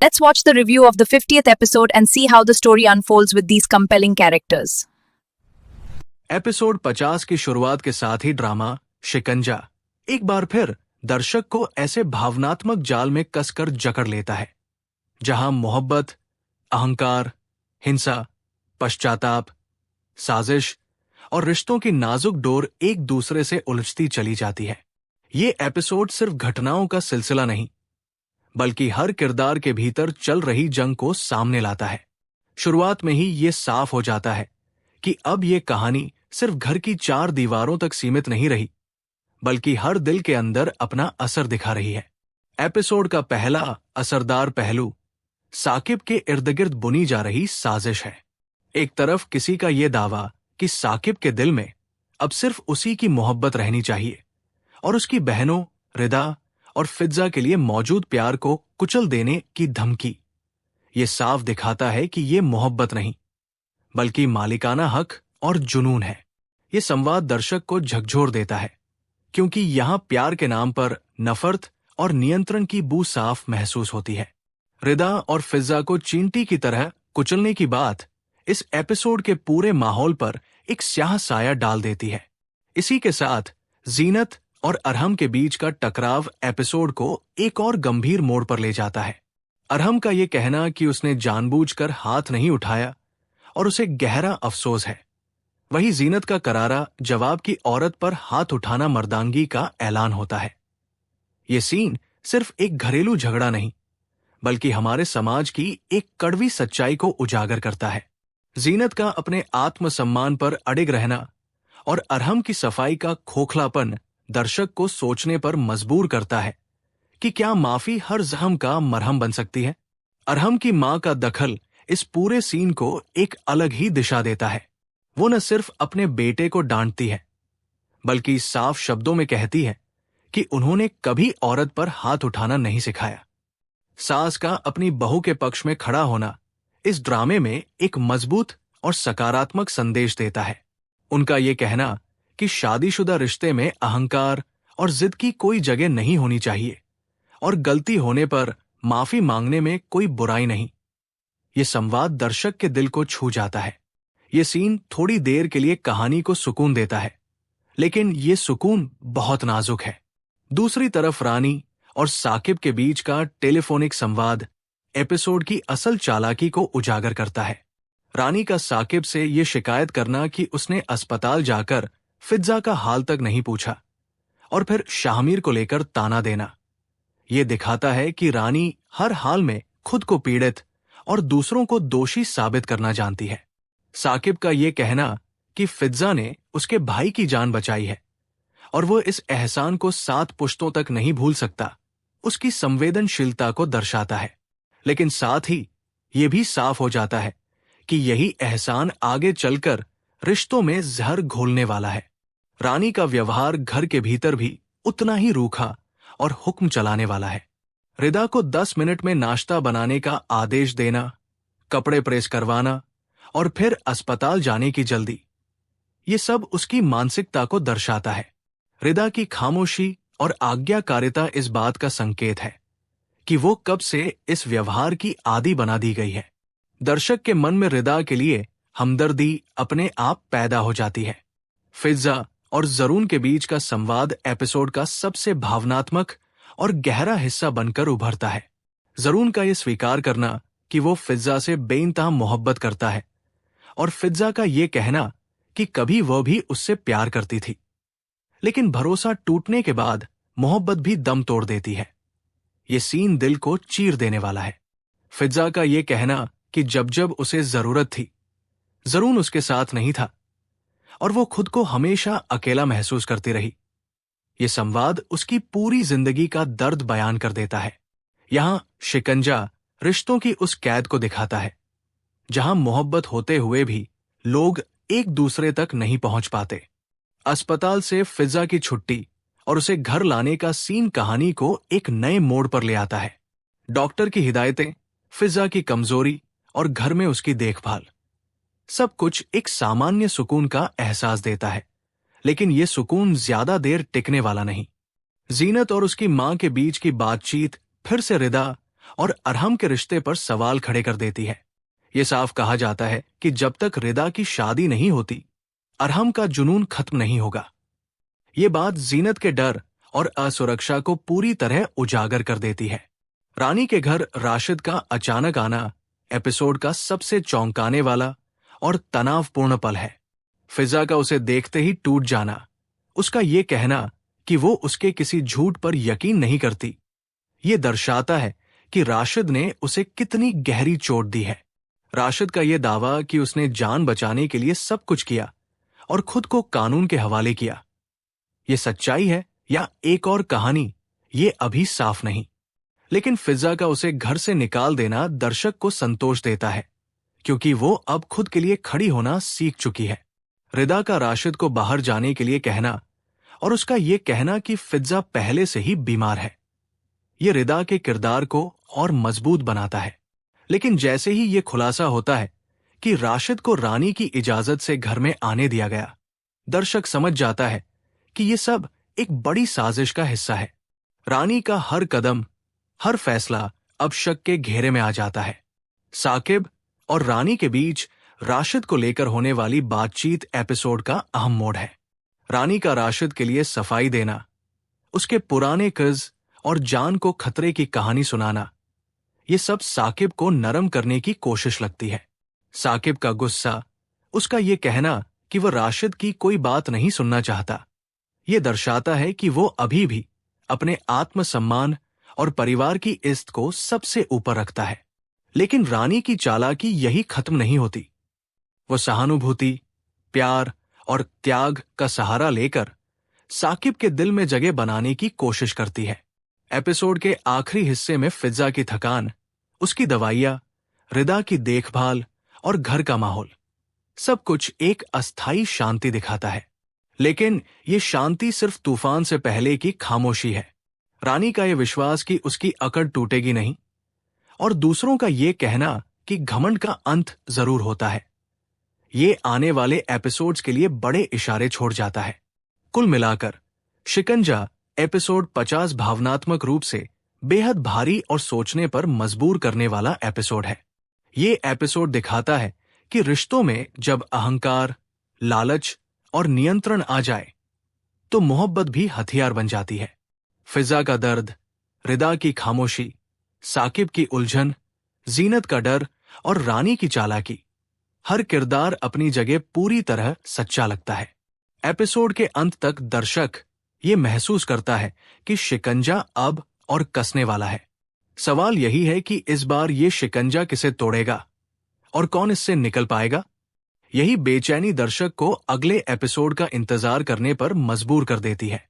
Let's watch the review of the 50th episode and see how the story unfolds with these compelling characters. Episode 50 की शुरुआत के साथ ही drama शिकंजा एक बार फिर दर्शक को ऐसे भावनात्मक जाल में कसकर जकड़ लेता है जहां मोहब्बत, अहंकार, हिंसा, पश्चाताप, साजिश और रिश्तों की नाजुक डोर एक दूसरे से उलझती चली जाती है। ये एपिसोड सिर्फ घटनाओं का सिलसिला नहीं, बल्कि हर किरदार के भीतर चल रही जंग को सामने लाता है। शुरुआत में ही ये साफ हो जाता है कि अब ये कहानी सिर्फ घर की चार दीवारों तक सीमित नहीं रही, बल्कि हर दिल के अंदर अपना असर दिखा रही है। एपिसोड का पहला असरदार पहलू साकिब के इर्द गिर्द बुनी जा रही साजिश है। एक तरफ किसी का यह दावा कि साकिब के दिल में अब सिर्फ उसी की मोहब्बत रहनी चाहिए और उसकी बहनों रिदा और फिजा के लिए मौजूद प्यार को कुचल देने की धमकी। ये साफ दिखाता है कि ये मोहब्बत नहीं, बल्कि मालिकाना हक और जुनून है। ये संवाद दर्शक को झकझोर देता है, क्योंकि यहां प्यार के नाम पर नफरत और नियंत्रण की बू साफ महसूस होती है। रिदा और फिजा को चींटी की तरह कुचलने की बात इस एपिसोड के पूरे माहौल पर एक स्याह साया डाल देती है। इसी के साथ जीनत और अरहम के बीच का टकराव एपिसोड को एक और गंभीर मोड़ पर ले जाता है। अरहम का यह कहना कि उसने जानबूझकर हाथ नहीं उठाया और उसे गहरा अफसोस है, वही जीनत का करारा जवाब की औरत पर हाथ उठाना मर्दांगी का ऐलान होता है। यह सीन सिर्फ एक घरेलू झगड़ा नहीं, बल्कि हमारे समाज की एक कड़वी सच्चाई को उजागर करता है। जीनत का अपने आत्मसम्मान पर अडिग रहना और अरहम की सफाई का खोखलापन दर्शक को सोचने पर मजबूर करता है कि क्या माफी हर जख्म का मरहम बन सकती है। अरहम की मां का दखल इस पूरे सीन को एक अलग ही दिशा देता है। वो न सिर्फ अपने बेटे को डांटती है, बल्कि साफ शब्दों में कहती है कि उन्होंने कभी औरत पर हाथ उठाना नहीं सिखाया। सास का अपनी बहू के पक्ष में खड़ा होना इस ड्रामे में एक मजबूत और सकारात्मक संदेश देता है। उनका ये कहना कि शादीशुदा रिश्ते में अहंकार और जिद की कोई जगह नहीं होनी चाहिए और गलती होने पर माफी मांगने में कोई बुराई नहीं, ये संवाद दर्शक के दिल को छू जाता है। ये सीन थोड़ी देर के लिए कहानी को सुकून देता है, लेकिन ये सुकून बहुत नाजुक है। दूसरी तरफ रानी और साकिब के बीच का टेलीफोनिक संवाद एपिसोड की असल चालाकी को उजागर करता है। रानी का साकिब से ये शिकायत करना कि उसने अस्पताल जाकर फिजा का हाल तक नहीं पूछा और फिर शाहमीर को लेकर ताना देना, ये दिखाता है कि रानी हर हाल में खुद को पीड़ित और दूसरों को दोषी साबित करना जानती है। साकिब का ये कहना कि फिजा ने उसके भाई की जान बचाई है और वो इस एहसान को 7 पुश्तों तक नहीं भूल सकता, उसकी संवेदनशीलता को दर्शाता है। लेकिन साथ ही ये भी साफ हो जाता है कि यही एहसान आगे चलकर रिश्तों में जहर घोलने वाला है। रानी का व्यवहार घर के भीतर भी उतना ही रूखा और हुक्म चलाने वाला है। रिदा को 10 मिनट में नाश्ता बनाने का आदेश देना, कपड़े प्रेस करवाना और फिर अस्पताल जाने की जल्दी, ये सब उसकी मानसिकता को दर्शाता है। रिदा की खामोशी और आज्ञाकारिता इस बात का संकेत है कि वो कब से इस व्यवहार की आदी बना दी गई है। दर्शक के मन में रिदा के लिए हमदर्दी अपने आप पैदा हो जाती है। फिजा और जरून के बीच का संवाद एपिसोड का सबसे भावनात्मक और गहरा हिस्सा बनकर उभरता है। जरून का यह स्वीकार करना कि वो फिजा से बेइंतहा मोहब्बत करता है और फिजा का ये कहना कि कभी वह भी उससे प्यार करती थी, लेकिन भरोसा टूटने के बाद मोहब्बत भी दम तोड़ देती है। ये सीन दिल को चीर देने वाला है। फिजा का ये कहना कि जब जब उसे जरूरत थी, जरून उसके साथ नहीं था और वो खुद को हमेशा अकेला महसूस करती रही। ये संवाद उसकी पूरी जिंदगी का दर्द बयान कर देता है। यहां शिकंजा रिश्तों की उस कैद को दिखाता है, जहां मोहब्बत होते हुए भी लोग एक दूसरे तक नहीं पहुंच पाते। अस्पताल से फिजा की छुट्टी और उसे घर लाने का सीन कहानी को एक नए मोड़ पर ले आता है। डॉक्टर की हिदायतें, फिजा की कमजोरी और घर में उसकी देखभाल, सब कुछ एक सामान्य सुकून का एहसास देता है, लेकिन यह सुकून ज्यादा देर टिकने वाला नहीं। जीनत और उसकी मां के बीच की बातचीत फिर से रिदा और अरहम के रिश्ते पर सवाल खड़े कर देती है। ये साफ कहा जाता है कि जब तक रिदा की शादी नहीं होती, अरहम का जुनून खत्म नहीं होगा। ये बात जीनत के डर और असुरक्षा को पूरी तरह उजागर कर देती है। रानी के घर राशिद का अचानक आना एपिसोड का सबसे चौंकाने वाला और तनावपूर्ण पल है। फिजा का उसे देखते ही टूट जाना, उसका ये कहना कि वो उसके किसी झूठ पर यकीन नहीं करती, ये दर्शाता है कि राशिद ने उसे कितनी गहरी चोट दी है। राशिद का ये दावा कि उसने जान बचाने के लिए सब कुछ किया और खुद को कानून के हवाले किया, ये सच्चाई है या एक और कहानी, ये अभी साफ नहीं। लेकिन फिजा का उसे घर से निकाल देना दर्शक को संतोष देता है, क्योंकि वो अब खुद के लिए खड़ी होना सीख चुकी है। रिदा का राशिद को बाहर जाने के लिए कहना और उसका ये कहना कि फिजा पहले से ही बीमार है, ये रिदा के किरदार को और मजबूत बनाता है। लेकिन जैसे ही ये खुलासा होता है कि राशिद को रानी की इजाजत से घर में आने दिया गया, दर्शक समझ जाता है कि ये सब एक बड़ी साजिश का हिस्सा है। रानी का हर कदम, हर फैसला अब शक के घेरे में आ जाता है। साकिब और रानी के बीच राशिद को लेकर होने वाली बातचीत एपिसोड का अहम मोड़ है। रानी का राशिद के लिए सफाई देना, उसके पुराने कर्ज और जान को खतरे की कहानी सुनाना, ये सब साकिब को नरम करने की कोशिश लगती है। साकिब का गुस्सा, उसका ये कहना कि वह राशिद की कोई बात नहीं सुनना चाहता, ये दर्शाता है कि वो अभी भी अपने आत्मसम्मान और परिवार की इज्जत को सबसे ऊपर रखता है। लेकिन रानी की चालाकी यही खत्म नहीं होती। वो सहानुभूति, प्यार और त्याग का सहारा लेकर साकिब के दिल में जगह बनाने की कोशिश करती है। एपिसोड के आखिरी हिस्से में फिजा की थकान, उसकी दवाइयां, रिदा की देखभाल और घर का माहौल, सब कुछ एक अस्थायी शांति दिखाता है। लेकिन ये शांति सिर्फ तूफान से पहले की खामोशी है। रानी का ये विश्वास कि उसकी अकड़ टूटेगी नहीं और दूसरों का ये कहना कि घमंड का अंत जरूर होता है, ये आने वाले एपिसोड्स के लिए बड़े इशारे छोड़ जाता है। कुल मिलाकर शिकंजा एपिसोड 50 भावनात्मक रूप से बेहद भारी और सोचने पर मजबूर करने वाला एपिसोड है। ये एपिसोड दिखाता है कि रिश्तों में जब अहंकार, लालच और नियंत्रण आ जाए तो मोहब्बत भी हथियार बन जाती है। फिजा का दर्द, रिदा की खामोशी, साकिब की उलझन, जीनत का डर और रानी की चालाकी, हर किरदार अपनी जगह पूरी तरह सच्चा लगता है। एपिसोड के अंत तक दर्शक ये महसूस करता है कि शिकंजा अब और कसने वाला है। सवाल यही है कि इस बार ये शिकंजा किसे तोड़ेगा और कौन इससे निकल पाएगा। यही बेचैनी दर्शक को अगले एपिसोड का इंतजार करने पर मजबूर कर देती है।